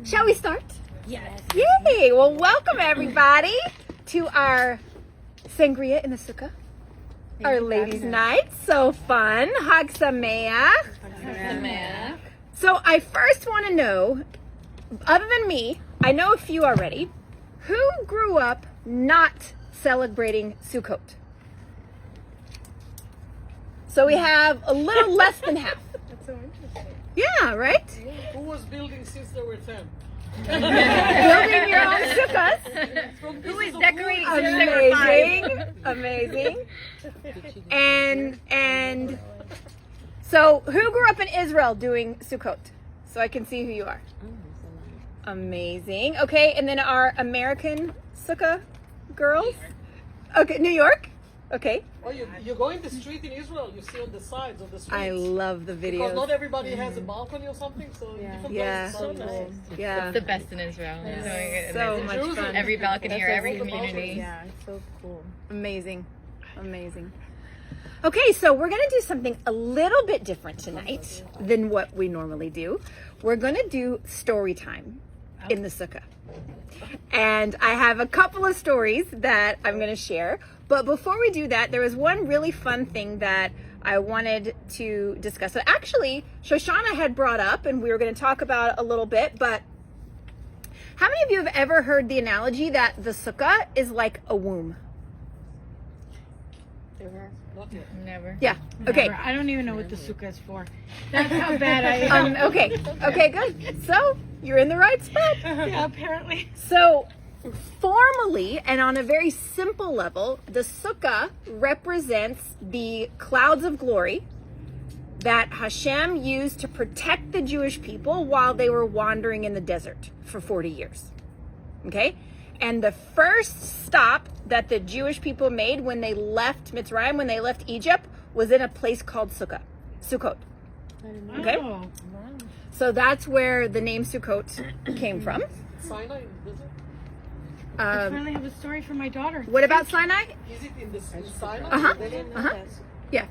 Shall we start? Yes. Yay! Well, welcome everybody to our sangria in the sukkah. Our ladies' night. So fun. Hag Sameach. So I first want to know, other than me, I know a few already, who grew up not celebrating Sukkot? So we have a little less than half. That's so interesting. Yeah, right? Who was building since they were 10? Building your own sukkahs. Who is decorating since they were 5? Amazing. And so who grew up in Israel doing Sukkot? So I can see who you are. Amazing. Okay, and then our American sukkah girls? Okay, New York? Okay. Oh, you go in the street in Israel, you see on the sides of the streets. I love the Because videos. not everybody has a balcony or something, so different Yeah. places are nice. Yeah. It's the best in Israel. So much fun. Every balcony or every That's community. Yeah, it's so cool. Amazing. Amazing. Okay, so we're going to do something a little bit different tonight than what we normally do. We're going to do story time in the sukkah. And I have a couple of stories that I'm going to share. But before we do that, there was one really fun thing that I wanted to discuss. So actually, Shoshana had brought up, and we were going to talk about it a little bit, but how many of you have ever heard the analogy that the sukkah is like a womb? Not yet. Never. Yeah. Okay. Never. I don't even know what the sukkah is for. That's how bad I am. Okay. Okay, good. So you're in the right spot. Yeah, apparently. So formally and on a very simple level, the sukkah represents the clouds of glory that Hashem used to protect the Jewish people while they were wandering in the desert for 40 years. Okay? And the first stop that the Jewish people made when they left Mitzrayim, when they left Egypt, was in a place called Sukkot. Okay? Oh. So that's where the name Sukkot came from. Sinai in the desert? I finally have a story for my daughter. What about Sinai? Is it in Sinai? Uh-huh. Yeah.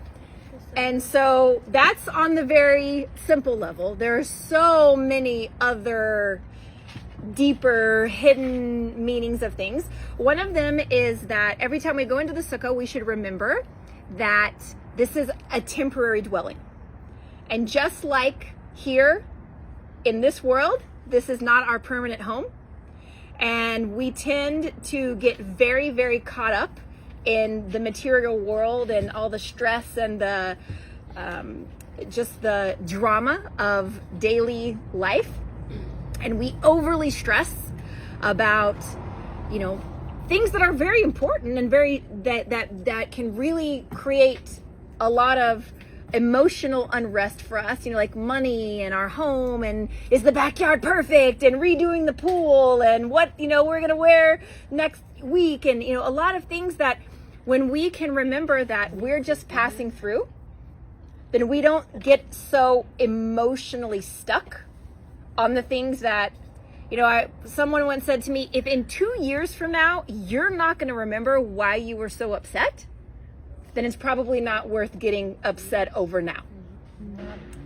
And so that's on the very simple level. There are so many other deeper hidden meanings of things. One of them is that every time we go into the sukkah, we should remember that this is a temporary dwelling. And just like here in this world, this is not our permanent home. And we tend to get very, very caught up in the material world and all the stress and the just the drama of daily life. And we overly stress about, things that are very important and very that can really create a lot of emotional unrest for us, like money and our home and is the backyard perfect and redoing the pool and what, we're going to wear next week. And, a lot of things that when we can remember that we're just passing through, then we don't get so emotionally stuck on the things that, someone once said to me, if in 2 years from now, you're not going to remember why you were so upset, then it's probably not worth getting upset over now.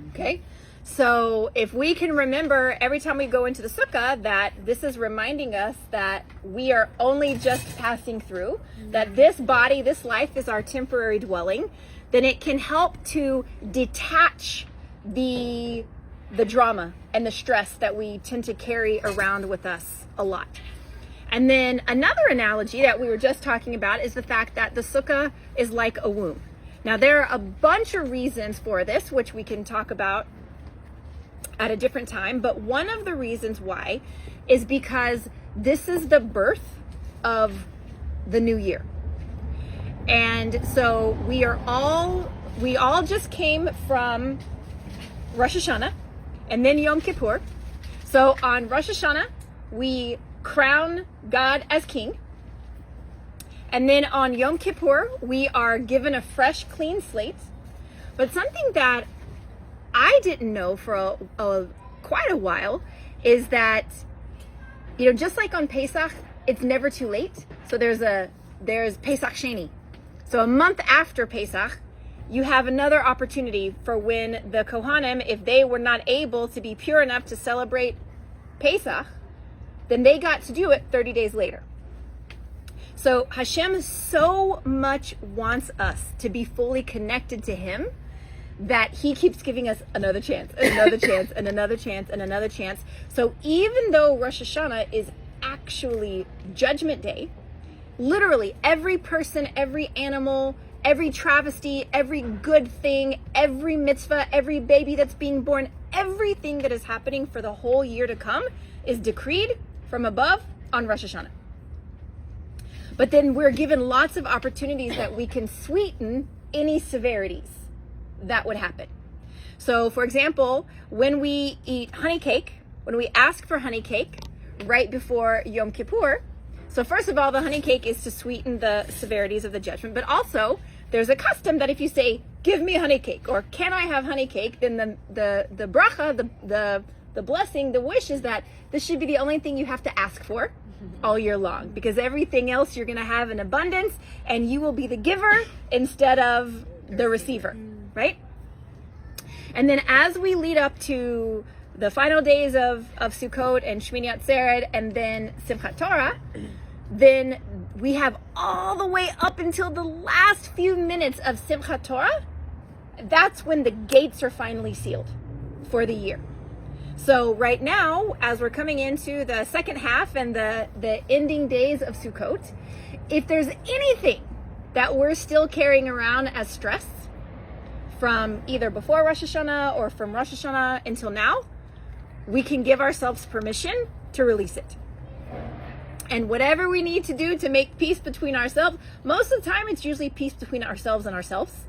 Okay? So if we can remember every time we go into the sukkah that this is reminding us that we are only just passing through, that this body, this life is our temporary dwelling, then it can help to detach the drama and the stress that we tend to carry around with us a lot. And then another analogy that we were just talking about is the fact that the sukkah is like a womb. Now there are a bunch of reasons for this, which we can talk about at a different time, but one of the reasons why is because this is the birth of the new year. And so we all just came from Rosh Hashanah and then Yom Kippur. So on Rosh Hashanah, we crown God as king. And then on Yom Kippur, we are given a fresh, clean slate. But something that I didn't know for quite a while is that, just like on Pesach, it's never too late. So there's Pesach Sheni. So a month after Pesach, you have another opportunity for when the Kohanim, if they were not able to be pure enough to celebrate Pesach, then they got to do it 30 days later. So Hashem so much wants us to be fully connected to him that he keeps giving us another chance, and another chance, and another chance, and another chance. So even though Rosh Hashanah is actually Judgment Day, literally every person, every animal, every travesty, every good thing, every mitzvah, every baby that's being born, everything that is happening for the whole year to come is decreed from above on Rosh Hashanah. But then we're given lots of opportunities that we can sweeten any severities that would happen. So for example, when we eat honey cake, when we ask for honey cake right before Yom Kippur, so first of all, the honey cake is to sweeten the severities of the judgment, but also there's a custom that if you say, give me honey cake, or can I have honey cake, then the bracha, the blessing, the wish is that this should be the only thing you have to ask for all year long, because everything else you're going to have in abundance, and you will be the giver instead of the receiver, right? And then as we lead up to the final days of Sukkot and Shmini Atzeret and then Simchat Torah, then we have all the way up until the last few minutes of Simchat Torah. That's when the gates are finally sealed for the year. So right now, as we're coming into the second half and the ending days of Sukkot, if there's anything that we're still carrying around as stress from either before Rosh Hashanah or from Rosh Hashanah until now, we can give ourselves permission to release it. And whatever we need to do to make peace between ourselves, most of the time it's usually peace between ourselves and ourselves,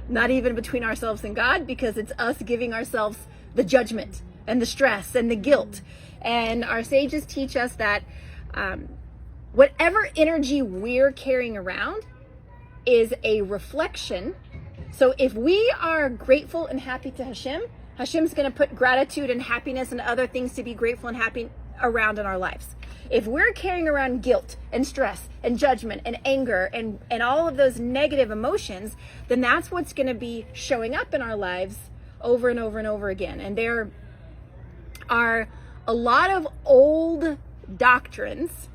not even between ourselves and God, because it's us giving ourselves the judgment and the stress and the guilt. And our sages teach us that whatever energy we're carrying around is a reflection. So if we are grateful and happy to Hashem, Hashem's going to put gratitude and happiness and other things to be grateful and happy around in our lives. If we're carrying around guilt and stress and judgment and anger and all of those negative emotions, then that's what's going to be showing up in our lives over and over and over again. And there are a lot of old doctrines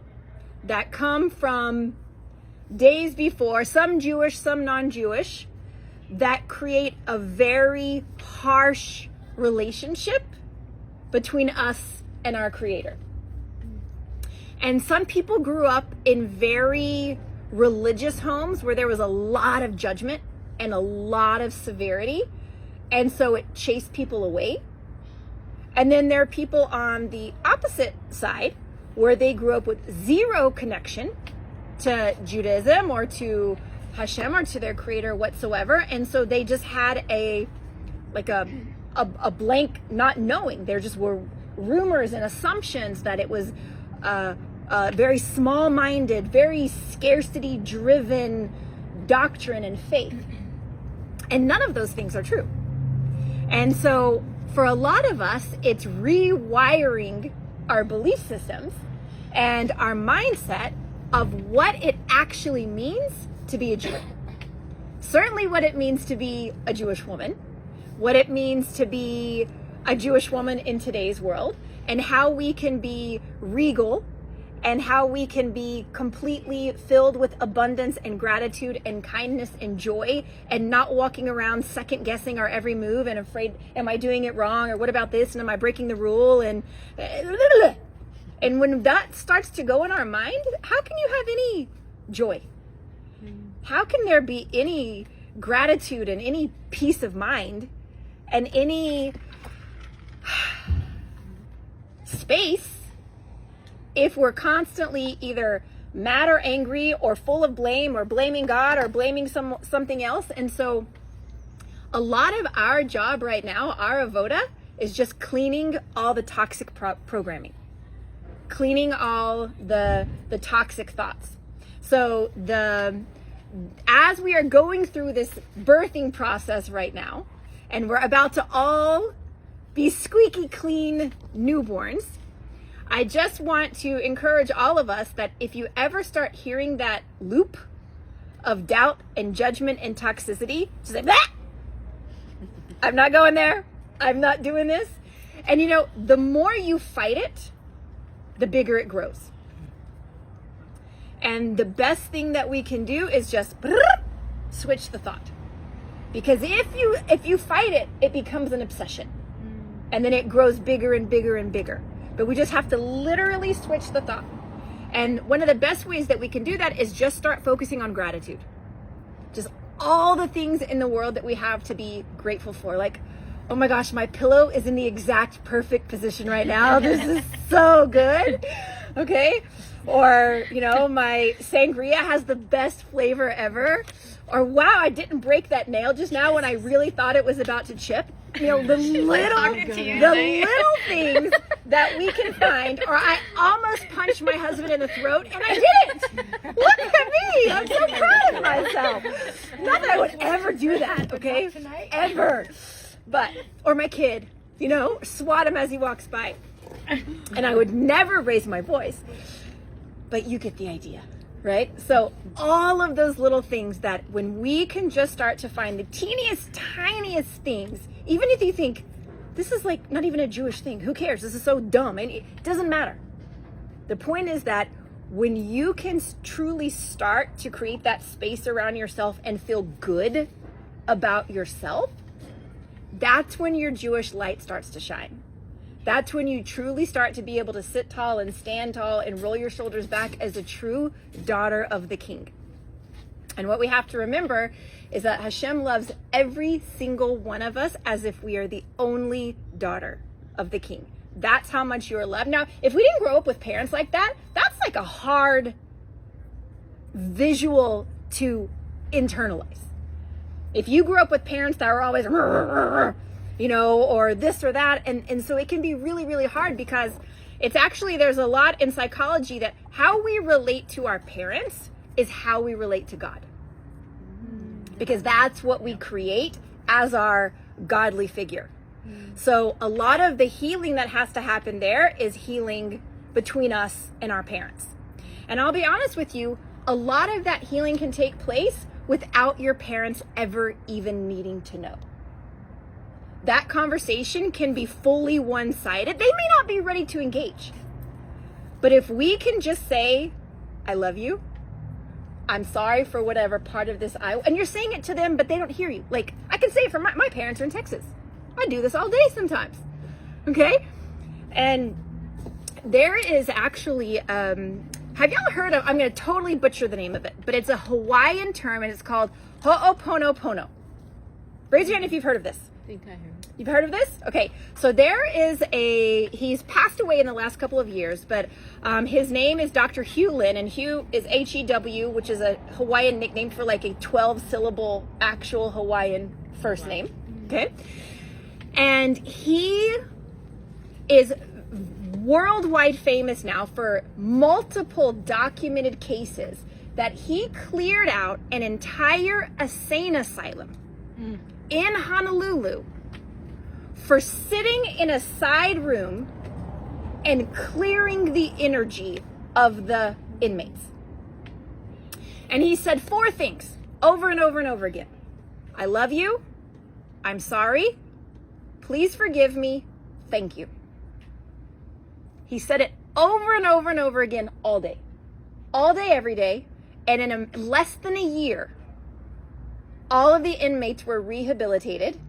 that come from days before, some Jewish, some non-Jewish, that create a very harsh relationship between us and our Creator. And some people grew up in very religious homes where there was a lot of judgment and a lot of severity, and so it chased people away. And then there are people on the opposite side where they grew up with zero connection to Judaism or to Hashem or to their Creator whatsoever, and so they just had a blank not knowing. There just were rumors and assumptions that it was very small-minded, very scarcity-driven doctrine and faith. And none of those things are true. And so for a lot of us, it's rewiring our belief systems and our mindset of what it actually means to be a Jew. Certainly what it means to be a Jewish woman, what it means to be a Jewish woman in today's world, and how we can be regal and how we can be completely filled with abundance and gratitude and kindness and joy, and not walking around second guessing our every move and afraid, am I doing it wrong, or what about this, and am I breaking the rule, and when that starts to go in our mind, how can you have any joy? How can there be any gratitude and any peace of mind and any space if we're constantly either mad or angry or full of blame or blaming God or blaming something else? And so a lot of our job right now, our avoda, is just cleaning all the toxic programming, cleaning all the toxic thoughts. So as we are going through this birthing process right now, and we're about to all be squeaky clean newborns, I just want to encourage all of us that if you ever start hearing that loop of doubt and judgment and toxicity, just say, bah! I'm not going there. I'm not doing this. And you know, the more you fight it, the bigger it grows. And the best thing that we can do is just switch the thought. Because if you fight it, it becomes an obsession. And then it grows bigger and bigger and bigger. But we just have to literally switch the thought. And one of the best ways that we can do that is just start focusing on gratitude. Just all the things in the world that we have to be grateful for. Like, oh my gosh, my pillow is in the exact perfect position right now. This is so good. Okay. Or, you know, my sangria has the best flavor ever. Or, wow, I didn't break that nail just now when I really thought it was about to chip. You know, the little things that we can find. Or I almost punched my husband in the throat and I didn't. Look at me. I'm so proud of myself. Not that I would ever do that, okay? Ever. But, or my kid, you know, swat him as he walks by. And I would never raise my voice. But you get the idea, right? So all of those little things that when we can just start to find the teeniest, tiniest things, even if you think, this is like not even a Jewish thing, who cares? This is so dumb. And it doesn't matter. The point is that when you can truly start to create that space around yourself and feel good about yourself, that's when your Jewish light starts to shine. That's when you truly start to be able to sit tall and stand tall and roll your shoulders back as a true daughter of the King. And what we have to remember is that Hashem loves every single one of us as if we are the only daughter of the King. That's how much you are loved. Now, if we didn't grow up with parents like that, that's like a hard visual to internalize. If you grew up with parents that were always, you know, or this or that, and so it can be really, really hard because it's actually, there's a lot in psychology that how we relate to our parents is how we relate to God. Because that's what we create as our godly figure. So a lot of the healing that has to happen there is healing between us and our parents. And I'll be honest with you, a lot of that healing can take place without your parents ever even needing to know. That conversation can be fully one-sided. They may not be ready to engage. But if we can just say, I love you, I'm sorry for whatever part of this and you're saying it to them, but they don't hear you. Like, I can say it for my parents are in Texas. I do this all day sometimes. Okay? And there is actually, have y'all heard of, I'm going to totally butcher the name of it, but it's a Hawaiian term and it's called Ho'oponopono. Raise your hand if you've heard of this. I think I heard. You've heard of this? Okay, so there is he's passed away in the last couple of years, but his name is Dr. Hugh Lin, and Hugh is H-E-W, which is a Hawaiian nickname for like a 12-syllable actual Hawaiian first name, okay? And he is worldwide famous now for multiple documented cases that he cleared out an entire insane asylum in Honolulu for sitting in a side room and clearing the energy of the inmates. And he said 4 things over and over and over again. I love you. I'm sorry. Please forgive me. Thank you. He said it over and over and over again all day, every day. And in less than a year, all of the inmates were rehabilitated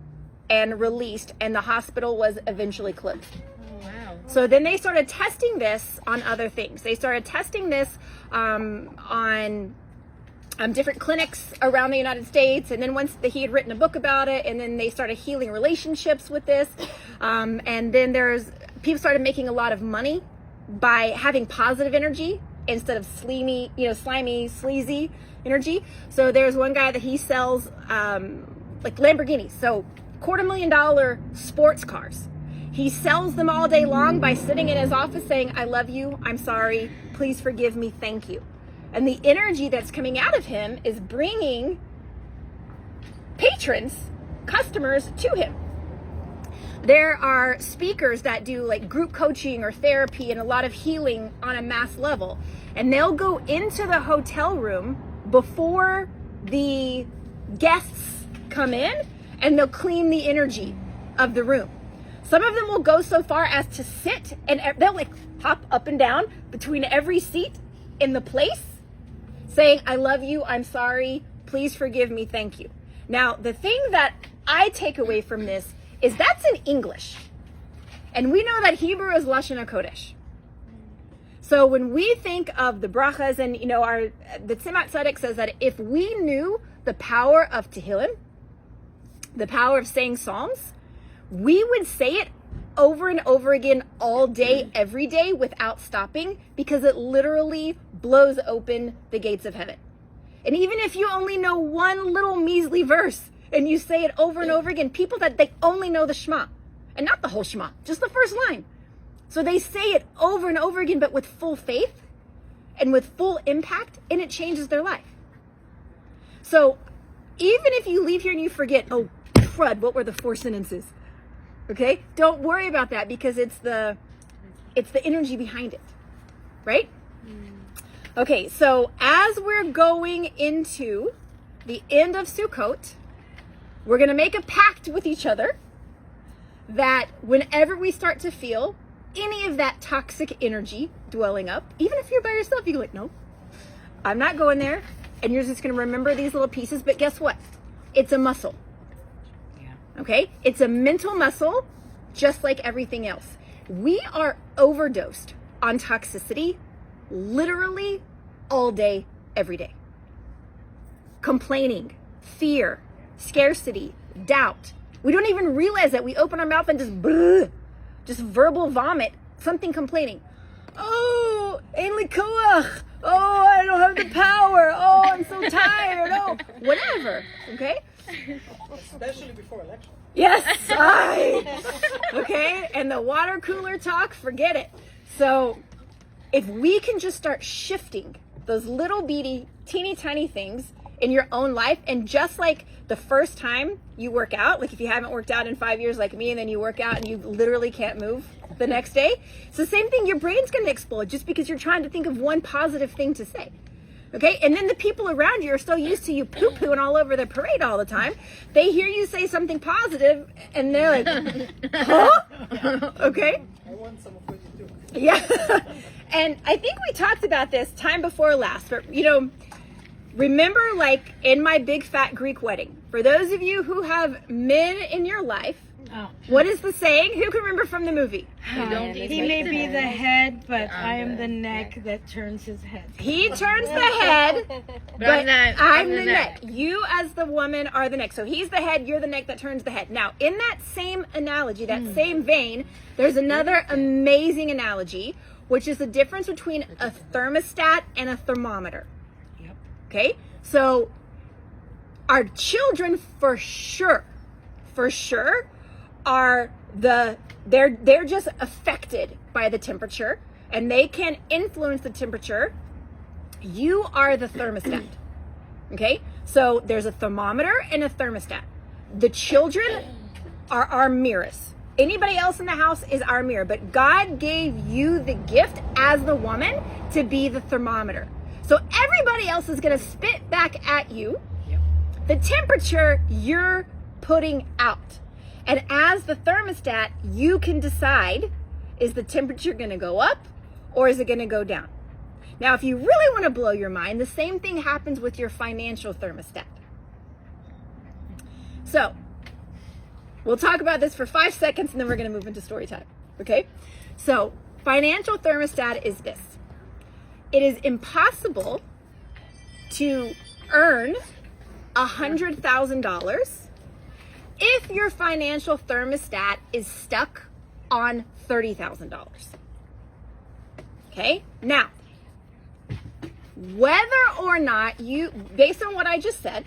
and released, and the hospital was eventually closed. Oh, wow. So then they started testing this on other things. They started testing this on different clinics around the United States. And then once he had written a book about it, and then they started healing relationships with this. And then people started making a lot of money by having positive energy instead of slimy, sleazy energy. So there's one guy that he sells like Lamborghinis. So $250,000 sports cars. He sells them all day long by sitting in his office saying, I love you, I'm sorry, please forgive me, thank you. And the energy that's coming out of him is bringing patrons, customers to him. There are speakers that do like group coaching or therapy and a lot of healing on a mass level. And they'll go into the hotel room before the guests come in, and they'll clean the energy of the room. Some of them will go so far as to sit and they'll like hop up and down between every seat in the place saying, I love you, I'm sorry, please forgive me, thank you. Now, the thing that I take away from this is that's in English. And we know that Hebrew is Lashon HaKodesh. So when we think of the brachas and, you know, the Tzimmat Tzedek says that if we knew the power of Tehillim, the power of saying Psalms, we would say it over and over again all day, every day without stopping, because it literally blows open the gates of heaven. And even if you only know one little measly verse and you say it over and over again, people that they only know the Shema, and not the whole Shema, just the first line. So they say it over and over again, but with full faith and with full impact, and it changes their life. So even if you leave here and you forget, oh, crud, what were the 4 sentences? Okay, don't worry about that because it's the energy behind it, right? Okay, so as we're going into the end of Sukkot, we're going to make a pact with each other that whenever we start to feel any of that toxic energy dwelling up, even if you're by yourself, you go like, no, I'm not going there. And you're just going to remember these little pieces. But guess what? It's a muscle. Okay? It's a mental muscle, just like everything else. We are overdosed on toxicity literally all day, every day. Complaining, fear, scarcity, doubt. We don't even realize that. We open our mouth and just verbal vomit, something complaining. Oh, ein li koach. Oh, I don't have the power. Oh, I'm so tired. Oh, whatever. Okay? Especially before election. Yes, okay, and the water cooler talk, forget it. So if we can just start shifting those little bitty, teeny tiny things in your own life, and just like the first time you work out, like if you haven't worked out in 5 years like me, and then you work out and you literally can't move the next day, it's the same thing. Your brain's going to explode just because you're trying to think of one positive thing to say. Okay, and then the people around you are so used to you poo-pooing all over the parade all the time. They hear you say something positive, and they're like, huh? Okay? I want some of what you do. Yeah. And I think we talked about this time before last, but, you know, remember, like, in my big fat Greek wedding, for those of you who have men in your life, what is the saying? Who can remember from the movie? He may be the head, but I am the neck that turns his head. He turns the head, but I'm the neck. You as the woman are the neck. So he's the head, you're the neck that turns the head. Now, in that same analogy, that same vein, there's another amazing analogy, which is the difference between a thermostat and a thermometer. Yep. Okay? So our children for sure are they're just affected by the temperature, and they can influence the temperature. You are the thermostat. Okay? So there's a thermometer and a thermostat. The children are our mirrors. Anybody else in the house is our mirror, but God gave you the gift as the woman to be the thermometer. So everybody else is going to spit back at you the temperature you're putting out. And as the thermostat, you can decide, is the temperature going to go up or is it going to go down? Now, if you really want to blow your mind, the same thing happens with your financial thermostat. So, we'll talk about this for 5 seconds and then we're going to move into story time. Okay? So, financial thermostat is this. It is impossible to earn $100,000 if your financial thermostat is stuck on $30,000. Okay? Now, whether or not you, based on what I just said,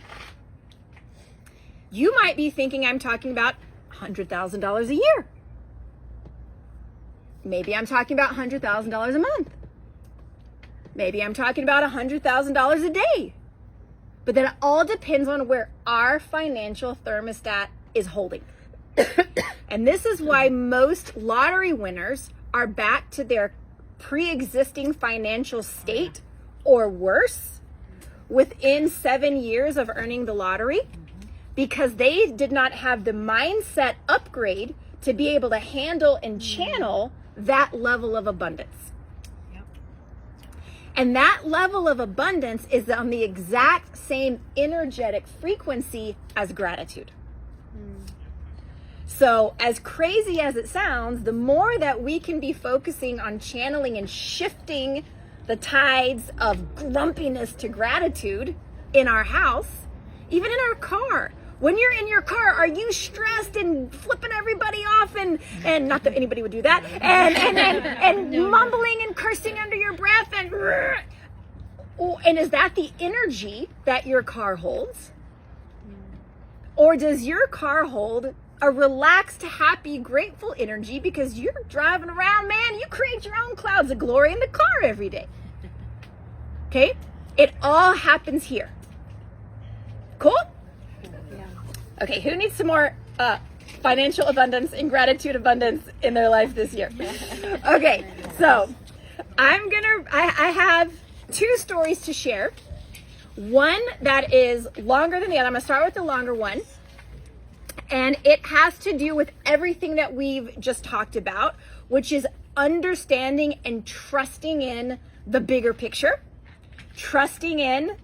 you might be thinking I'm talking about $100,000 a year. Maybe I'm talking about $100,000 a month. Maybe I'm talking about $100,000 a day. But then it all depends on where our financial thermostat is holding. And this is why most lottery winners are back to their pre-existing financial state or worse within 7 years of earning the lottery, because they did not have the mindset upgrade to be able to handle and channel that level of abundance. And that level of abundance is on the exact same energetic frequency as gratitude. So as crazy as it sounds, the more that we can be focusing on channeling and shifting the tides of grumpiness to gratitude in our house, even in our car. When you're in your car, are you stressed and flipping everybody off and not that anybody would do that, and mumbling and cursing under your breath and is that the energy that your car holds? Or does your car hold a relaxed, happy, grateful energy because you're driving around, man, you create your own clouds of glory in the car every day. Okay? It all happens here. Cool? Yeah. Okay, who needs some more financial abundance and gratitude abundance in their life this year? Okay, so I have 2 stories to share. One that is longer than the other. I'm gonna start with the longer one. And it has to do with everything that we've just talked about, which is understanding and trusting in the bigger picture, trusting in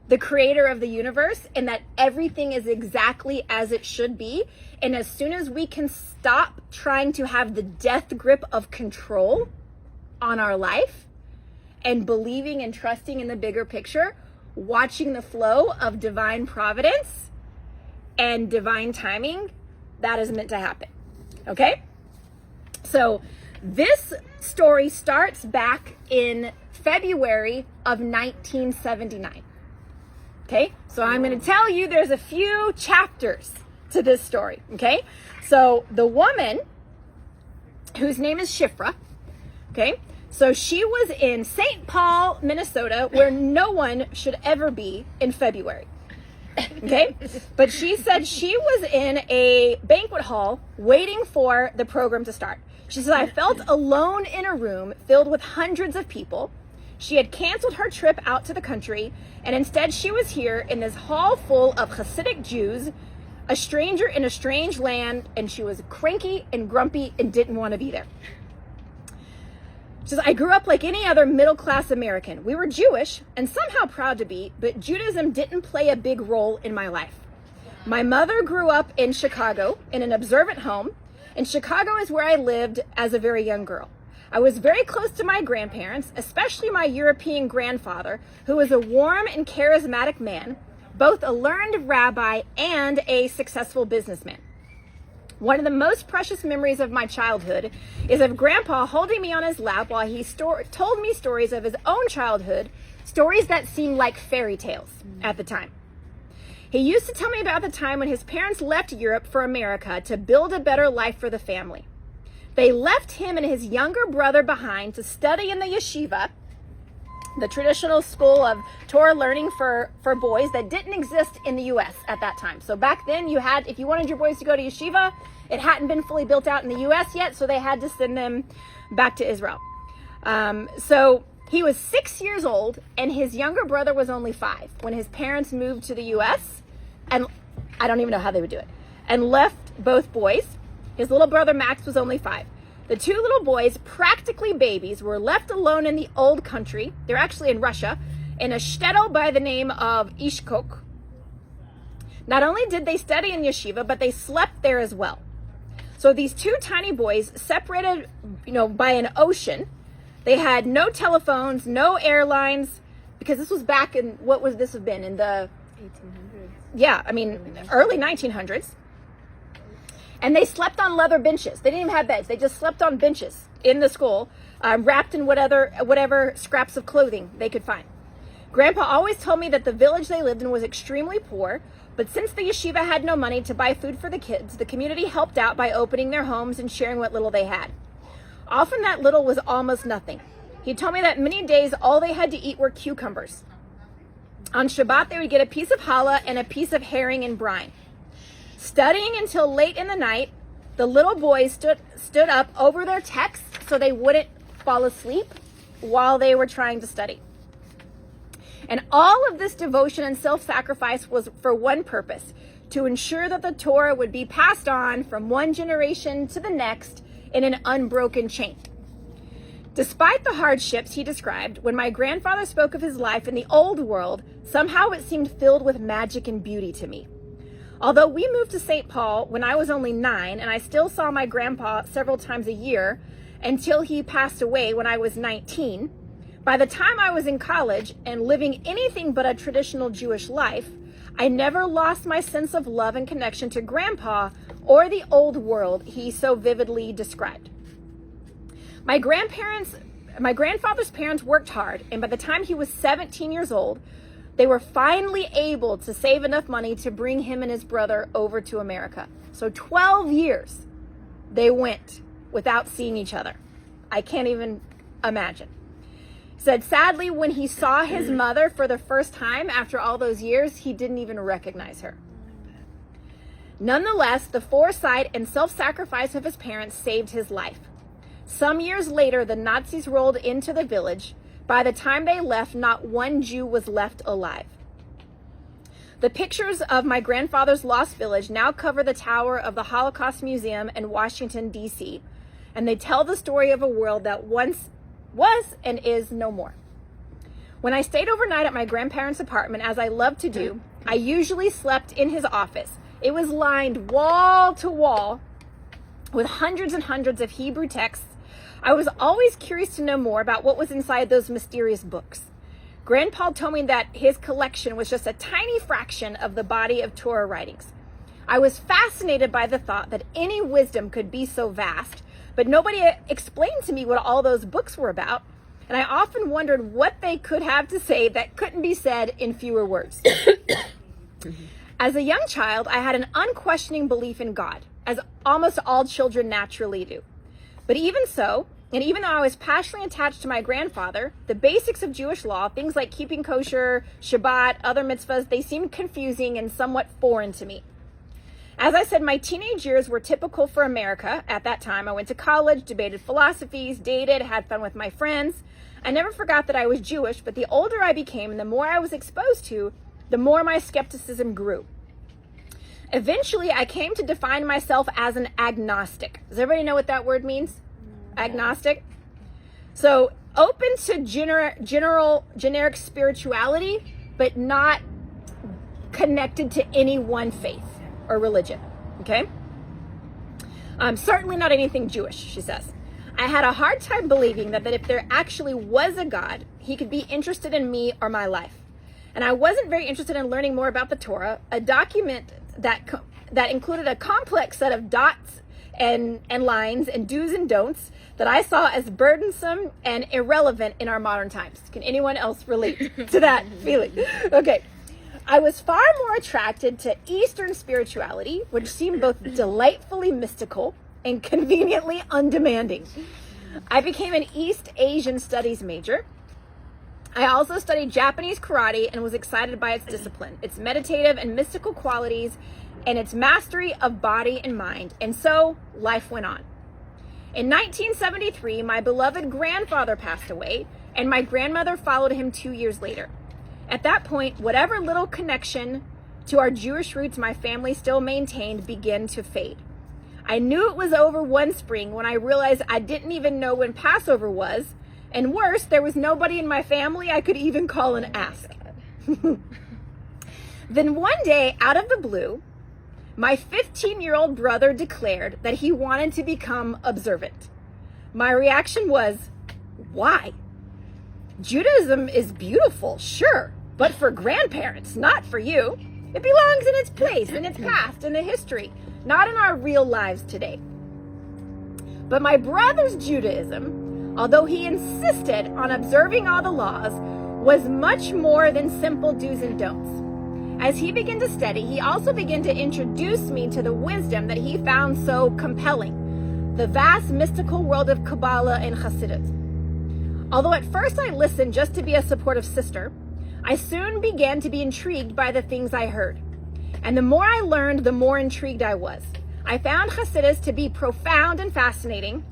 the creator of the universe, and that everything is exactly as it should be. And as soon as we can stop trying to have the death grip of control on our life and believing and trusting in the bigger picture, watching the flow of divine providence and divine timing, that is meant to happen. Okay? So this story starts back in February of 1979. Okay? So I'm going to tell you there's a few chapters to this story. Okay? So the woman, whose name is Shifra, okay? So she was in St. Paul, Minnesota, where no one should ever be in February. Okay, but she said she was in a banquet hall waiting for the program to start. She said, I felt alone in a room filled with hundreds of people. She had canceled her trip out to the country, and instead she was here in this hall full of Hasidic Jews, a stranger in a strange land, and she was cranky and grumpy and didn't want to be there. She says, I grew up like any other middle-class American. We were Jewish and somehow proud to be, but Judaism didn't play a big role in my life. My mother grew up in Chicago in an observant home, and Chicago is where I lived as a very young girl. I was very close to my grandparents, especially my European grandfather, who was a warm and charismatic man, both a learned rabbi and a successful businessman. One of the most precious memories of my childhood is of Grandpa holding me on his lap while he told me stories of his own childhood, stories that seemed like fairy tales at the time. He used to tell me about the time when his parents left Europe for America to build a better life for the family. They left him and his younger brother behind to study in the yeshiva, the traditional school of Torah learning for boys that didn't exist in the U.S. at that time. So back then you had, if you wanted your boys to go to yeshiva, it hadn't been fully built out in the U.S. yet, so they had to send them back to Israel. So he was 6 years old, and his younger brother was only 5 when his parents moved to the U.S., and I don't even know how they would do it, and left both boys. His little brother Max was only 5. The 2 little boys, practically babies, were left alone in the old country. They're actually in Russia, in a shtetl by the name of Ishkok. Not only did they study in yeshiva, but they slept there as well. So these 2 tiny boys, separated, by an ocean, they had no telephones, no airlines, because this was back in, what would this have been, in the 1800s? Yeah, early 1900s. And they slept on leather benches. They didn't even have beds. They just slept on benches in the school, wrapped in whatever scraps of clothing they could find. Grandpa always told me that the village they lived in was extremely poor, but since the yeshiva had no money to buy food for the kids, the community helped out by opening their homes and sharing what little they had. Often that little was almost nothing. He told me that many days all they had to eat were cucumbers. On Shabbat, they would get a piece of challah and a piece of herring and brine. Studying until late in the night, the little boys stood up over their texts so they wouldn't fall asleep while they were trying to study. And all of this devotion and self-sacrifice was for one purpose, to ensure that the Torah would be passed on from one generation to the next in an unbroken chain. Despite the hardships he described, when my grandfather spoke of his life in the old world, somehow it seemed filled with magic and beauty to me. Although we moved to St. Paul when I was only 9, and I still saw my grandpa several times a year until he passed away when I was 19, by the time I was in college and living anything but a traditional Jewish life, I never lost my sense of love and connection to Grandpa or the old world he so vividly described. My grandfather's parents worked hard, and by the time he was 17 years old, they were finally able to save enough money to bring him and his brother over to America. So 12 years they went without seeing each other. I can't even imagine. He said, sadly, when he saw his mother for the first time after all those years, he didn't even recognize her. Nonetheless, the foresight and self-sacrifice of his parents saved his life. Some years later, the Nazis rolled into the village. By the time they left, not one Jew was left alive. The pictures of my grandfather's lost village now cover the tower of the Holocaust Museum in Washington, D.C., and they tell the story of a world that once was and is no more. When I stayed overnight at my grandparents' apartment, as I love to do, I usually slept in his office. It was lined wall to wall with hundreds and hundreds of Hebrew texts. I was always curious to know more about what was inside those mysterious books. Grandpa told me that his collection was just a tiny fraction of the body of Torah writings. I was fascinated by the thought that any wisdom could be so vast, but nobody explained to me what all those books were about, and I often wondered what they could have to say that couldn't be said in fewer words. As a young child, I had an unquestioning belief in God, as almost all children naturally do. But even so, and even though I was passionately attached to my grandfather, the basics of Jewish law, things like keeping kosher, Shabbat, other mitzvahs, they seemed confusing and somewhat foreign to me. As I said, my teenage years were typical for America at that time. I went to college, debated philosophies, dated, had fun with my friends. I never forgot that I was Jewish, but the older I became and the more I was exposed to, the more my skepticism grew. Eventually, I came to define myself as an agnostic. Does everybody know what that word means? Agnostic? So, open to generic spirituality, but not connected to any one faith or religion. Okay? Certainly not anything Jewish, she says. I had a hard time believing that if there actually was a God, he could be interested in me or my life. And I wasn't very interested in learning more about the Torah, a document that included a complex set of dots and lines and do's and don'ts that I saw as burdensome and irrelevant in our modern times. Can anyone else relate to that feeling? Okay. I was far more attracted to Eastern spirituality, which seemed both delightfully mystical and conveniently undemanding. I became an East Asian studies major. I also studied Japanese karate and was excited by its discipline, its meditative and mystical qualities, and its mastery of body and mind. And so life went on. In 1973, my beloved grandfather passed away, and my grandmother followed him 2 years later. At that point, whatever little connection to our Jewish roots my family still maintained began to fade. I knew it was over one spring when I realized I didn't even know when Passover was, and worse, there was nobody in my family I could even call and ask. Then one day, out of the blue, my 15-year-old brother declared that he wanted to become observant. My reaction was, why? Judaism is beautiful, sure, but for grandparents, not for you. It belongs in its place, in its past, in the history, not in our real lives today. But my brother's Judaism, although he insisted on observing all the laws, was much more than simple do's and don'ts. As he began to study, he also began to introduce me to the wisdom that he found so compelling, the vast mystical world of Kabbalah and Hasidut. Although at first I listened just to be a supportive sister, I soon began to be intrigued by the things I heard. And the more I learned, the more intrigued I was. I found Hasidus to be profound and fascinating,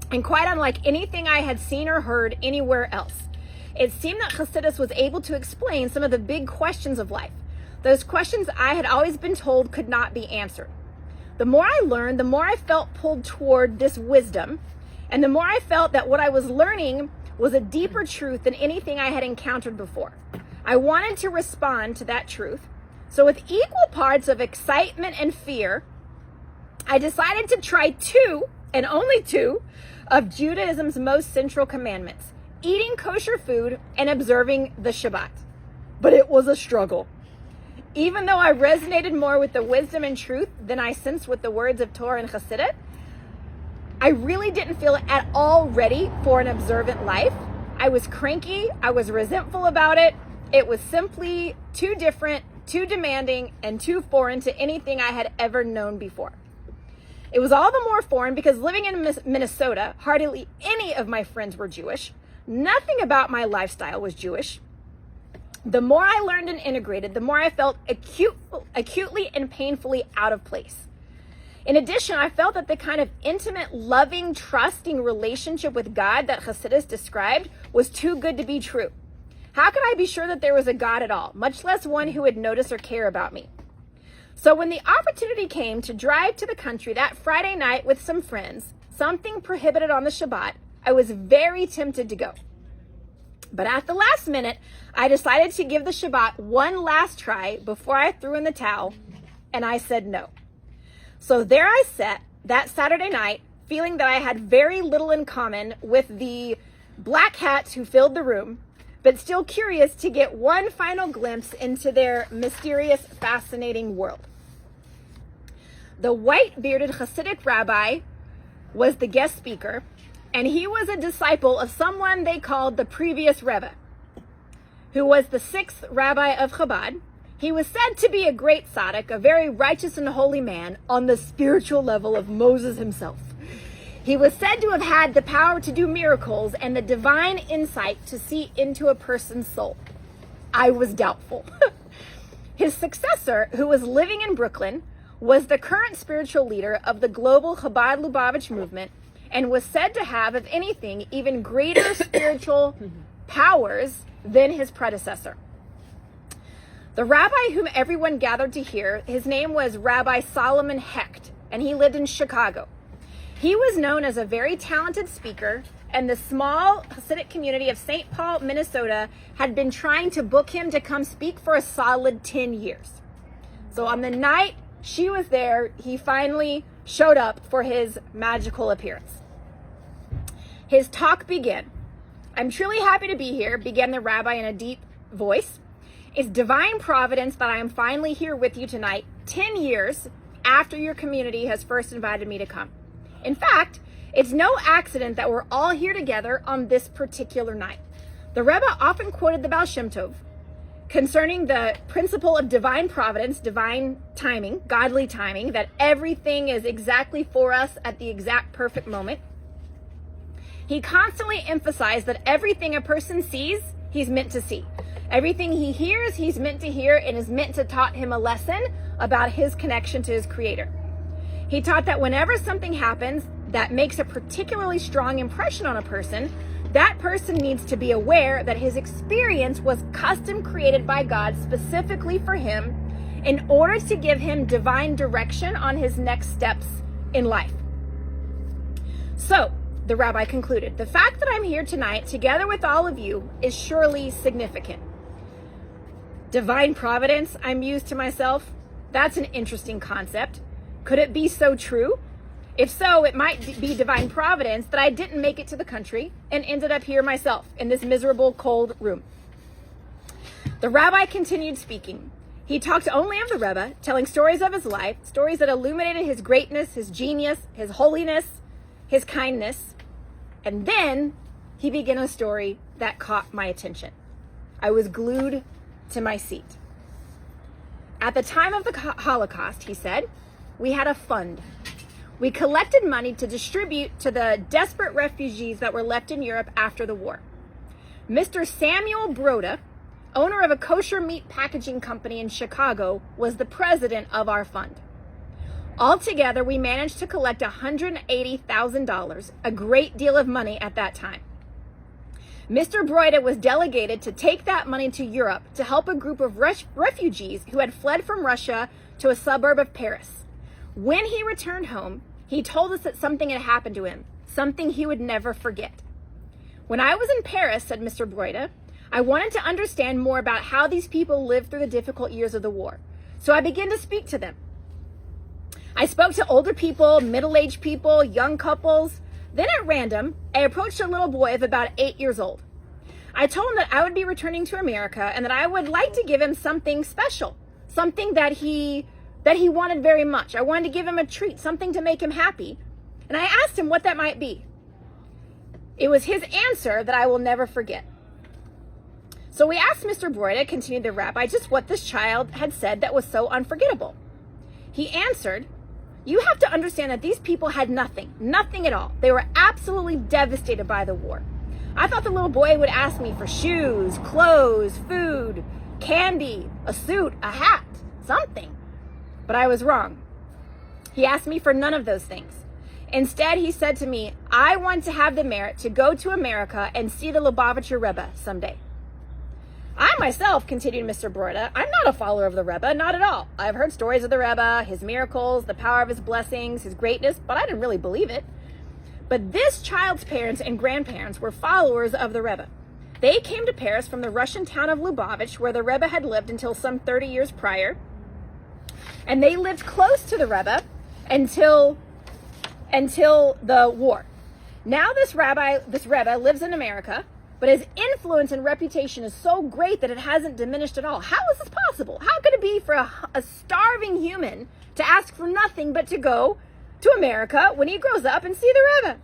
and quite unlike anything I had seen or heard anywhere else. It seemed that Hasidus was able to explain some of the big questions of life, Those questions I had always been told could not be answered. The more I learned, the more I felt pulled toward this wisdom, and the more I felt that what I was learning was a deeper truth than anything I had encountered before. I wanted to respond to that truth. So with equal parts of excitement and fear, I decided to try 2, and only 2, of Judaism's most central commandments: eating kosher food and observing the Shabbat. But it was a struggle. Even though I resonated more with the wisdom and truth than I sensed with the words of Torah and Chassidut, I really didn't feel at all ready for an observant life. I was cranky, I was resentful about it. It was simply too different, too demanding, and too foreign to anything I had ever known before. It was all the more foreign because living in Minnesota, hardly any of my friends were Jewish. Nothing about my lifestyle was Jewish. The more I learned and integrated, the more I felt acutely and painfully out of place. In addition, I felt that the kind of intimate, loving, trusting relationship with God that Chassidus described was too good to be true. How could I be sure that there was a God at all, much less one who would notice or care about me? So when the opportunity came to drive to the country that Friday night with some friends, something prohibited on the Shabbat, I was very tempted to go. But at the last minute, I decided to give the Shabbat one last try before I threw in the towel, and I said no. So there I sat that Saturday night, feeling that I had very little in common with the black hats who filled the room, but still curious to get one final glimpse into their mysterious, fascinating world. The white-bearded Hasidic rabbi was the guest speaker, and he was a disciple of someone they called the previous Rebbe, who was the 6th rabbi of Chabad. He was said to be a great tzaddik, a very righteous and holy man on the spiritual level of Moses himself. He was said to have had the power to do miracles and the divine insight to see into a person's soul. I was doubtful. His successor, who was living in Brooklyn, was the current spiritual leader of the global Chabad Lubavitch movement, and was said to have, if anything, even greater spiritual powers than his predecessor. The rabbi whom everyone gathered to hear, his name was Rabbi Solomon Hecht, and he lived in Chicago. He was known as a very talented speaker, and the small Hasidic community of St. Paul, Minnesota, had been trying to book him to come speak for a solid 10 years. So on the night she was there, he finally showed up for his magical appearance. His talk began. "I'm truly happy to be here," began the rabbi in a deep voice. "It's divine providence that I am finally here with you tonight, 10 years after your community has first invited me to come. In fact, it's no accident that we're all here together on this particular night." The Rebbe often quoted the Baal Shem Tov concerning the principle of divine providence, divine timing, godly timing, that everything is exactly for us at the exact perfect moment. He constantly emphasized that everything a person sees, he's meant to see. Everything he hears, he's meant to hear, and is meant to taught him a lesson about his connection to his Creator. He taught that whenever something happens that makes a particularly strong impression on a person, that person needs to be aware that his experience was custom created by God specifically for him in order to give him divine direction on his next steps in life. So, the rabbi concluded, "The fact that I'm here tonight together with all of you is surely significant." Divine providence, I mused to myself. That's an interesting concept. Could it be so true? If so, it might be divine providence that I didn't make it to the country and ended up here myself in this miserable, cold room. The rabbi continued speaking. He talked only of the Rebbe, telling stories of his life, stories that illuminated his greatness, his genius, his holiness, his kindness. And then he began a story that caught my attention. I was glued to my seat. At the time of the Holocaust, he said, we had a fund. We collected money to distribute to the desperate refugees that were left in Europe after the war. Mr. Samuel Broda, owner of a kosher meat packaging company in Chicago, was the president of our fund. Altogether, we managed to collect $180,000, a great deal of money at that time. Mr. Broida was delegated to take that money to Europe to help a group of refugees who had fled from Russia to a suburb of Paris. When he returned home, he told us that something had happened to him, something he would never forget. When I was in Paris, said Mr. Broida, I wanted to understand more about how these people lived through the difficult years of the war. So I began to speak to them. I spoke to older people, middle-aged people, young couples. Then at random, I approached a little boy of about 8 years old. I told him that I would be returning to America and that I would like to give him something special, something that he wanted very much. I wanted to give him a treat, something to make him happy. And I asked him what that might be. It was his answer that I will never forget. So we asked Mr. Broida, continued the rabbi, just what this child had said that was so unforgettable. He answered, you have to understand that these people had nothing at all. They were absolutely devastated by the war. I thought the little boy would ask me for shoes, clothes, food, candy, a suit, a hat, something. But I was wrong. He asked me for none of those things. Instead, he said to me, I want to have the merit to go to America and see the Lubavitcher Rebbe someday. I myself, continued Mr. Broida, I'm not a follower of the Rebbe, not at all. I've heard stories of the Rebbe, his miracles, the power of his blessings, his greatness, but I didn't really believe it. But this child's parents and grandparents were followers of the Rebbe. They came to Paris from the Russian town of Lubavitch, where the Rebbe had lived until some 30 years prior. And they lived close to the Rebbe until the war. Now this Rebbe lives in America, but his influence and reputation is so great that it hasn't diminished at all. How is this possible? How could it be for a starving human to ask for nothing but to go to America when he grows up and see the Rebbe?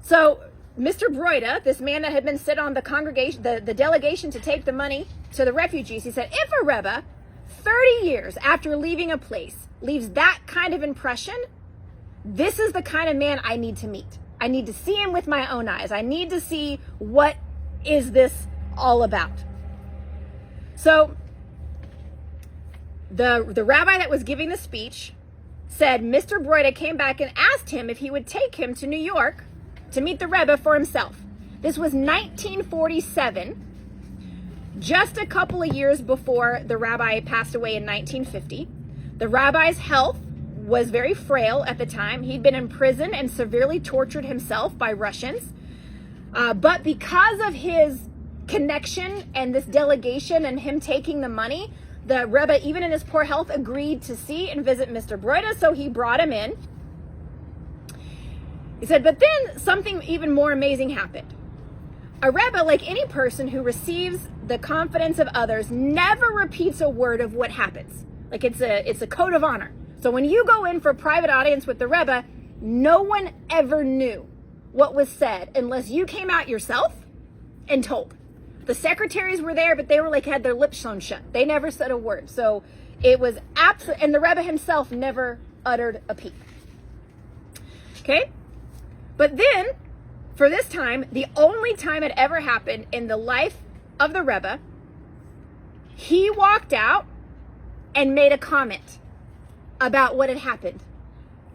So Mr. Broida, this man that had been sit on the congregation, the delegation to take the money to the refugees, he said, if a Rebbe, 30 years after leaving a place, leaves that kind of impression, this is the kind of man I need to meet. I need to see him with my own eyes. I need to see what is this all about. So the rabbi that was giving the speech said Mr. Broida came back and asked him if he would take him to New York to meet the Rebbe for himself. This was 1947, just a couple of years before the rabbi passed away in 1950. The rabbi's health was very frail at the time. He'd been in prison and severely tortured himself by Russians. But because of his connection and this delegation and him taking the money, the Rebbe, even in his poor health, agreed to see and visit Mr. Broida, so he brought him in. He said, but then something even more amazing happened. A Rebbe, like any person who receives the confidence of others, never repeats a word of what happens. Like it's a code of honor. So when you go in for a private audience with the Rebbe, no one ever knew what was said unless you came out yourself and told. The secretaries were there, but they were had their lips sewn shut. They never said a word. So it was absolute, and the Rebbe himself never uttered a peep. Okay? But then, for this time, the only time it ever happened in the life of the Rebbe, he walked out and made a comment about what had happened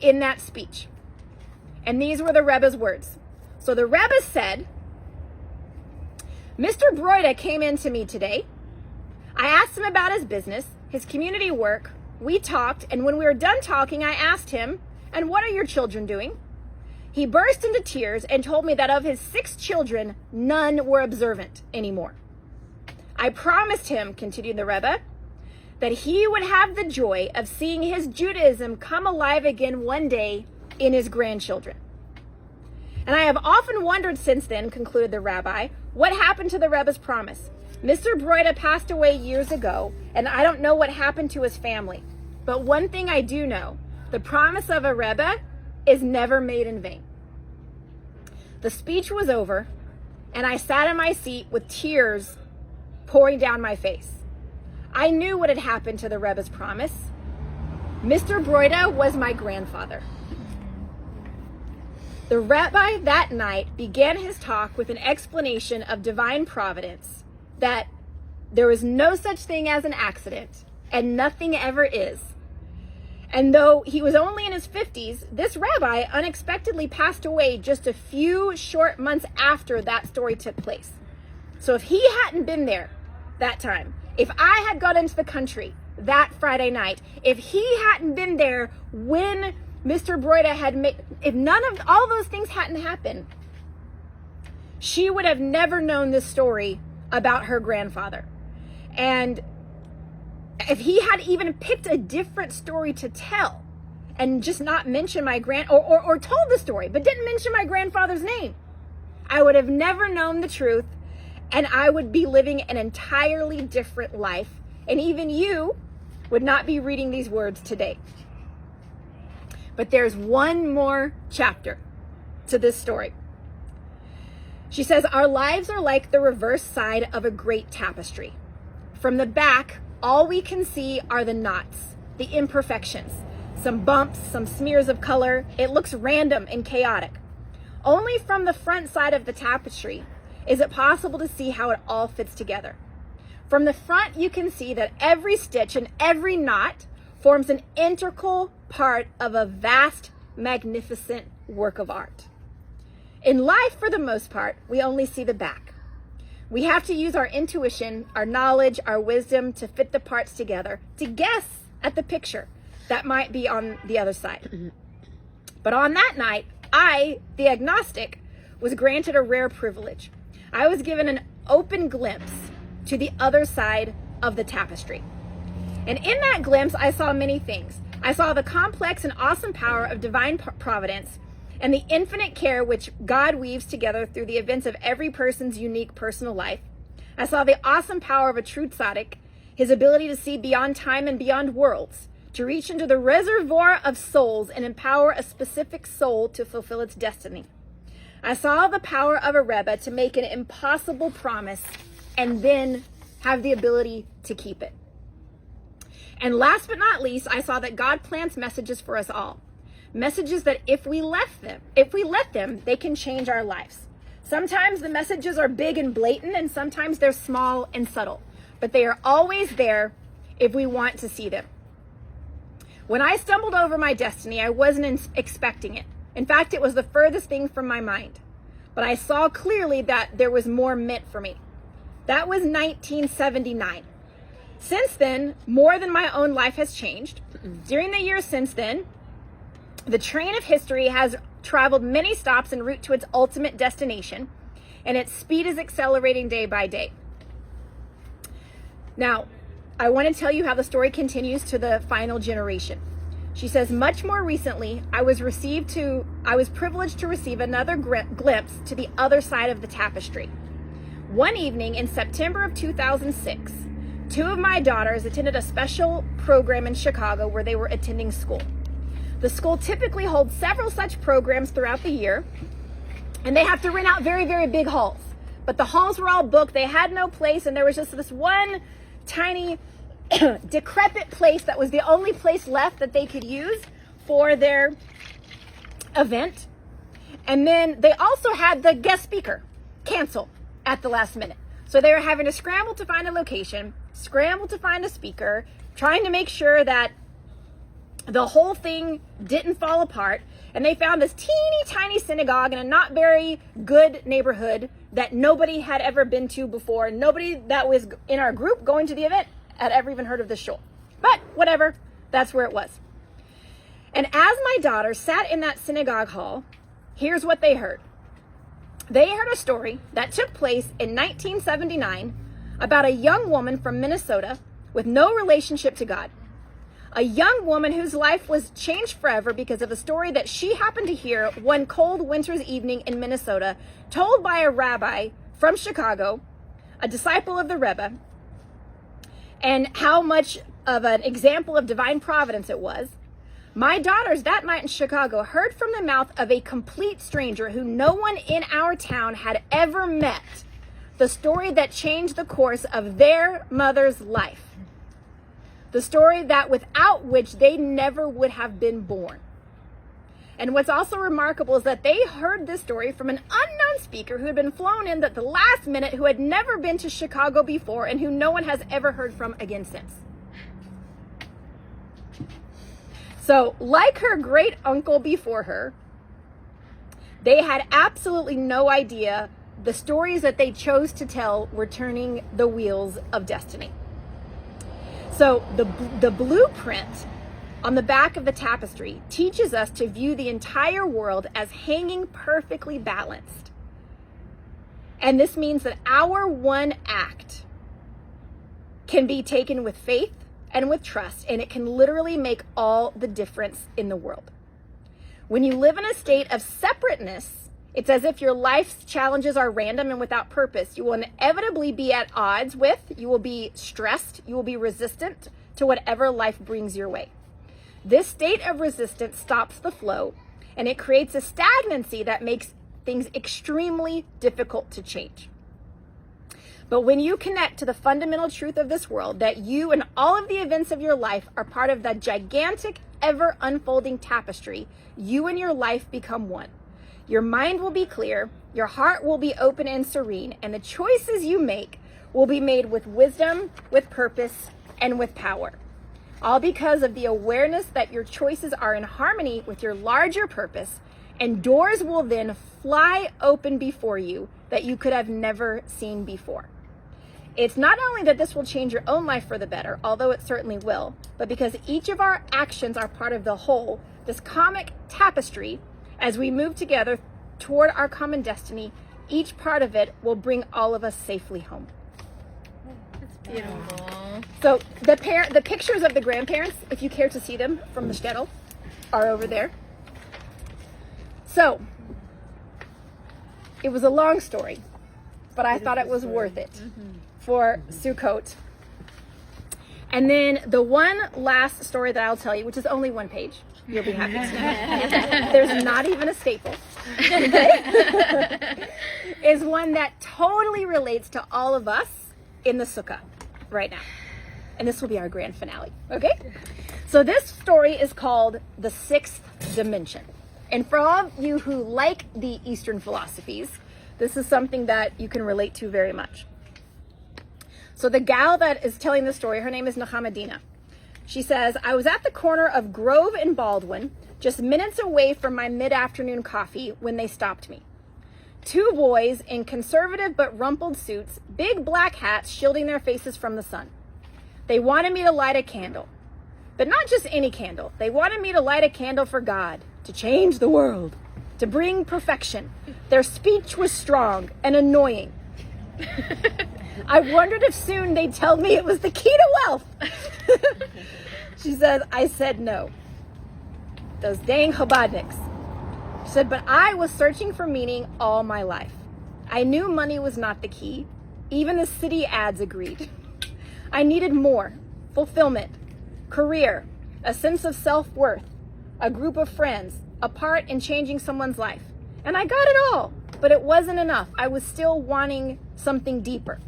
in that speech. And these were the Rebbe's words. So the Rebbe said, Mr. Broida came in to me today. I asked him about his business, his community work. We talked, and when we were done talking, I asked him, and what are your children doing? He burst into tears and told me that of his 6 children, none were observant anymore. I promised him, continued the Rebbe, that he would have the joy of seeing his Judaism come alive again one day in his grandchildren. And I have often wondered since then, concluded the rabbi, what happened to the Rebbe's promise. Mr. Broida passed away years ago, and I don't know what happened to his family. But one thing I do know, the promise of a Rebbe is never made in vain. The speech was over, and I sat in my seat with tears pouring down my face. I knew what had happened to the Rebbe's promise. Mr. Broida was my grandfather. The rabbi that night began his talk with an explanation of divine providence, that there is no such thing as an accident, and nothing ever is. And though he was only in his 50s, this rabbi unexpectedly passed away just a few short months after that story took place. So if he hadn't been there that time, if I had gone into the country that Friday night, if he hadn't been there when Mr. Broida had made, if none of all those things hadn't happened, she would have never known this story about her grandfather. And if he had even picked a different story to tell and just not mention my or told the story, but didn't mention my grandfather's name, I would have never known the truth, and I would be living an entirely different life. And even you would not be reading these words today. But there's one more chapter to this story. She says, our lives are like the reverse side of a great tapestry. From the back, all we can see are the knots, the imperfections, some bumps, some smears of color. It looks random and chaotic. Only from the front side of the tapestry is it possible to see how it all fits together. From the front, you can see that every stitch and every knot forms an integral part of a vast, magnificent work of art. In life, for the most part, we only see the back. We have to use our intuition, our knowledge, our wisdom to fit the parts together, to guess at the picture that might be on the other side. But on that night, I, the agnostic, was granted a rare privilege. I was given an open glimpse to the other side of the tapestry. And in that glimpse, I saw many things. I saw the complex and awesome power of divine providence and the infinite care which God weaves together through the events of every person's unique personal life. I saw the awesome power of a true tzaddik, his ability to see beyond time and beyond worlds, to reach into the reservoir of souls and empower a specific soul to fulfill its destiny. I saw the power of a Rebbe to make an impossible promise and then have the ability to keep it. And last but not least, I saw that God plants messages for us all. Messages that if we let them, they can change our lives. Sometimes the messages are big and blatant, and sometimes they're small and subtle, but they are always there if we want to see them. When I stumbled over my destiny, I wasn't expecting it. In fact, it was the furthest thing from my mind. But I saw clearly that there was more meant for me. That was 1979. Since then, more than my own life has changed. During the years since then, the train of history has traveled many stops en route to its ultimate destination, and its speed is accelerating day by day. Now, I want to tell you how the story continues to the final generation. She says, much more recently, I was privileged to receive another glimpse to the other side of the tapestry. One evening in September of 2006, two of my daughters attended a special program in Chicago where they were attending school. The school typically holds several such programs throughout the year, and they have to rent out very, very big halls. But the halls were all booked. They had no place, and there was just this one tiny decrepit place that was the only place left that they could use for their event. And then they also had the guest speaker cancel at the last minute. So they were having to scramble to find a location, scramble to find a speaker, trying to make sure that the whole thing didn't fall apart. And they found this teeny tiny synagogue in a not very good neighborhood that nobody had ever been to before. Nobody that was in our group going to the event had ever even heard of this shul. But whatever, that's where it was. And as my daughter sat in that synagogue hall, here's what they heard. They heard a story that took place in 1979 about a young woman from Minnesota with no relationship to God. A young woman whose life was changed forever because of a story that she happened to hear one cold winter's evening in Minnesota, told by a rabbi from Chicago, a disciple of the Rebbe, and how much of an example of divine providence it was. My daughters that night in Chicago heard from the mouth of a complete stranger who no one in our town had ever met the story that changed the course of their mother's life. The story that without which they never would have been born. And what's also remarkable is that they heard this story from an unknown speaker who had been flown in at the last minute, who had never been to Chicago before, and who no one has ever heard from again since. So, like her great uncle before her, they had absolutely no idea the stories that they chose to tell were turning the wheels of destiny. So the blueprint on the back of the tapestry teaches us to view the entire world as hanging perfectly balanced. And this means that our one act can be taken with faith and with trust, and it can literally make all the difference in the world. When you live in a state of separateness, it's as if your life's challenges are random and without purpose. You will inevitably be at odds with, you will be stressed, you will be resistant to whatever life brings your way. This state of resistance stops the flow, and it creates a stagnancy that makes things extremely difficult to change. But when you connect to the fundamental truth of this world, that you and all of the events of your life are part of the gigantic, ever unfolding tapestry, you and your life become one. Your mind will be clear, your heart will be open and serene, and the choices you make will be made with wisdom, with purpose, and with power. All because of the awareness that your choices are in harmony with your larger purpose, and doors will then fly open before you that you could have never seen before. It's not only that this will change your own life for the better, although it certainly will, but because each of our actions are part of the whole, this comic tapestry, as we move together toward our common destiny, each part of it will bring all of us safely home. Beautiful. So the pictures of the grandparents, if you care to see them from the shtetl, are over there. So it was a long story, but I thought it was worth it for Sukkot. And then the one last story that I'll tell you, which is only one page, you'll be happy to know. There's not even a staple. Okay? Is one that totally relates to all of us in the Sukkah right now. And this will be our grand finale. Okay? So this story is called The Sixth Dimension. And for all of you who like the Eastern philosophies, this is something that you can relate to very much. So the gal that is telling the story, her name is Nahamadina. She says, I was at the corner of Grove and Baldwin, just minutes away from my mid-afternoon coffee when they stopped me. Two boys in conservative but rumpled suits, big black hats shielding their faces from the sun. They wanted me to light a candle. But not just any candle. They wanted me to light a candle for God, to change the world, to bring perfection. Their speech was strong and annoying. I wondered if soon they'd tell me it was the key to wealth. She says, I said no. Those dang Chabadniks. She said, but I was searching for meaning all my life. I knew money was not the key. Even the city ads agreed. I needed more. Fulfillment, career, a sense of self-worth, a group of friends, a part in changing someone's life. And I got it all, but it wasn't enough. I was still wanting something deeper.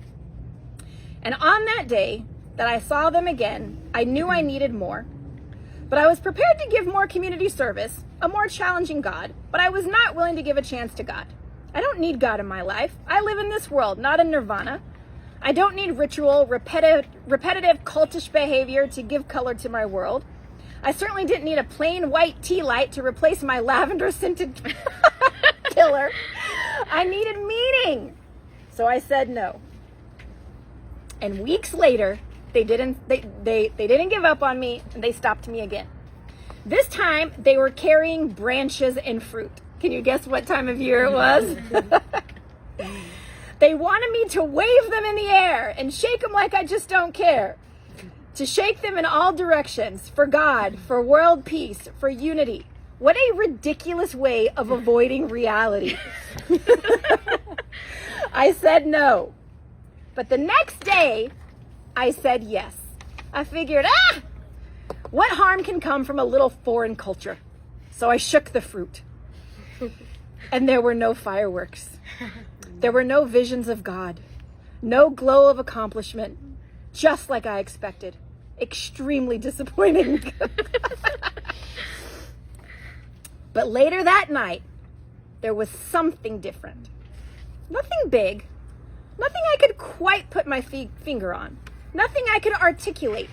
And on that day that I saw them again, I knew I needed more. But I was prepared to give more community service, a more challenging God, but I was not willing to give a chance to God. I don't need God in my life. I live in this world, not in nirvana. I don't need ritual, repetitive cultish behavior to give color to my world. I certainly didn't need a plain white tea light to replace my lavender-scented pillar. I needed meaning. So I said no. And weeks later, they didn't give up on me, and they stopped me again. This time, they were carrying branches and fruit. Can you guess what time of year it was? They wanted me to wave them in the air and shake them like I just don't care. To shake them in all directions, for God, for world peace, for unity. What a ridiculous way of avoiding reality. I said no. But the next day, I said yes. I figured, what harm can come from a little foreign culture? So I shook the fruit. And there were no fireworks. There were no visions of God. No glow of accomplishment. Just like I expected. Extremely disappointing. But later that night, there was something different. Nothing big. Nothing I could quite put my finger on. Nothing I could articulate.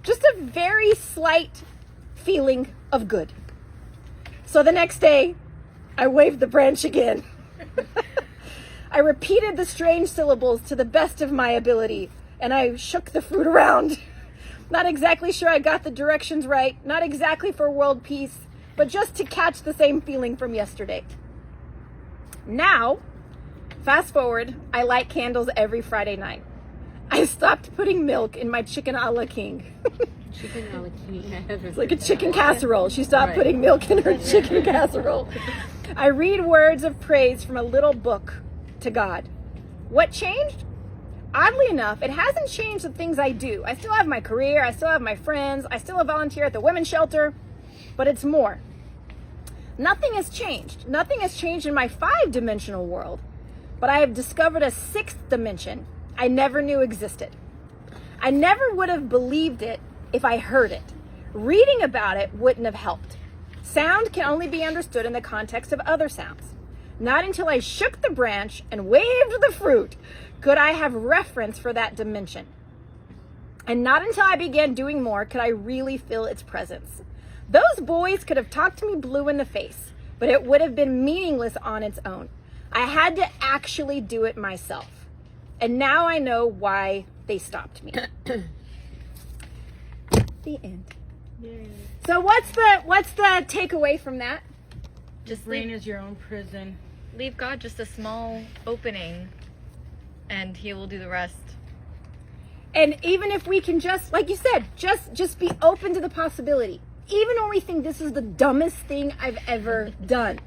Just a very slight feeling of good. So the next day, I waved the branch again. I repeated the strange syllables to the best of my ability, and I shook the fruit around. Not exactly sure I got the directions right, not exactly for world peace, but just to catch the same feeling from yesterday. Now, fast forward, I light candles every Friday night. I stopped putting milk in my chicken a la king. Chicken a la king. It's like a chicken casserole. She stopped putting milk in her chicken casserole. I read words of praise from a little book to God. What changed? Oddly enough, it hasn't changed the things I do. I still have my career, I still have my friends, I still volunteer at the women's shelter, but it's more. Nothing has changed. Nothing has changed in my 5-dimensional world, but I have discovered a 6th dimension I never knew existed. I never would have believed it if I heard it. Reading about it wouldn't have helped. Sound can only be understood in the context of other sounds. Not until I shook the branch and waved the fruit could I have reference for that dimension. And not until I began doing more could I really feel its presence. Those boys could have talked me blue in the face, but it would have been meaningless on its own. I had to actually do it myself. And now I know why they stopped me. The end. Yay. So what's the takeaway from that? Just Brain is your own prison. leave God just a small opening, and He will do the rest. And even if we can just, like you said, just be open to the possibility. Even when we think this is the dumbest thing I've ever done.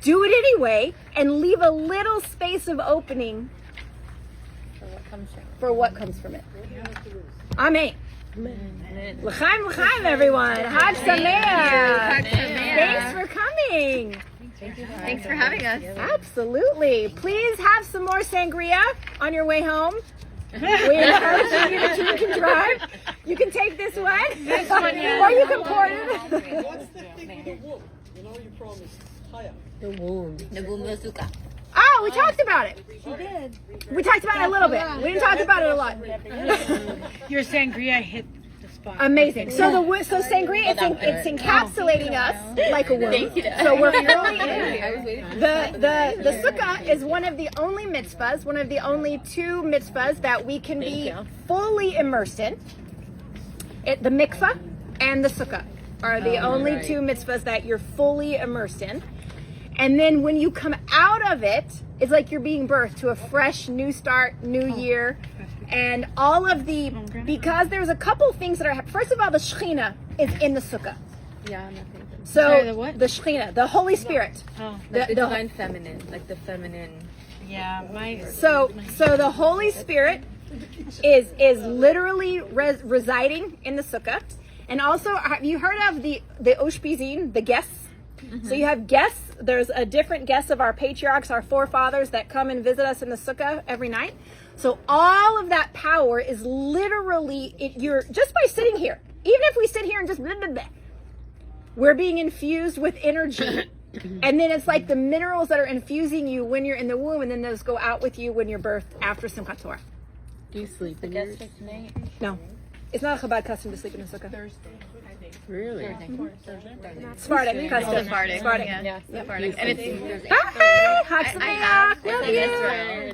Do it anyway and leave a little space of opening for what comes from it. Amen. L'chaim, l'chaim, everyone. Hag Sameach. Thanks for coming. Thanks for having us. Absolutely. Please have some more sangria on your way home. We encourage you to, you can drive. You can take this one, or you can pour it. What's the thing with the womb? You know you promised. Chaya. The womb. The womb Bazooka. Oh, we talked about it. We talked about it a little bit. We didn't talk about it a lot. Your sangria hit the spot. Amazing. So sangria, it's encapsulating us like a womb. So we're fully in. The sukkah is one of the only mitzvahs, one of the only 2 mitzvahs that we can be fully immersed in. The mikvah and the sukkah are the only 2 mitzvahs that you're fully immersed in. And then when you come out of it, it's like you're being birthed to a fresh new start, new year. And all of because there's a couple things that are, first of all, the Shekhinah is in the sukkah. Yeah, nothing. So Sorry, the what? the Shekhinah, the Holy Spirit. Oh, Like the divine feminine. Like the feminine. yeah, So the Holy Spirit is literally residing in the sukkah. And also, have you heard of the Oshpizin, the guests? Mm-hmm. So you have guests. There's a different guest of our patriarchs, our forefathers that come and visit us in the sukkah every night. So all of that power is literally, you're just by sitting here. Even if we sit here and just blah, blah, blah, we're being infused with energy. And then it's like the minerals that are infusing you when you're in the womb, and then those go out with you when you're birthed after Simchat Torah. Do you sleep in yours? No. It's not a Chabad custom to sleep in a sukkah. Really? Sephardic custom. Sephardic. Sephardic. Yeah, Sephardic. And it's Hi, Chag I have. Sameach. Love It's in you. Israel.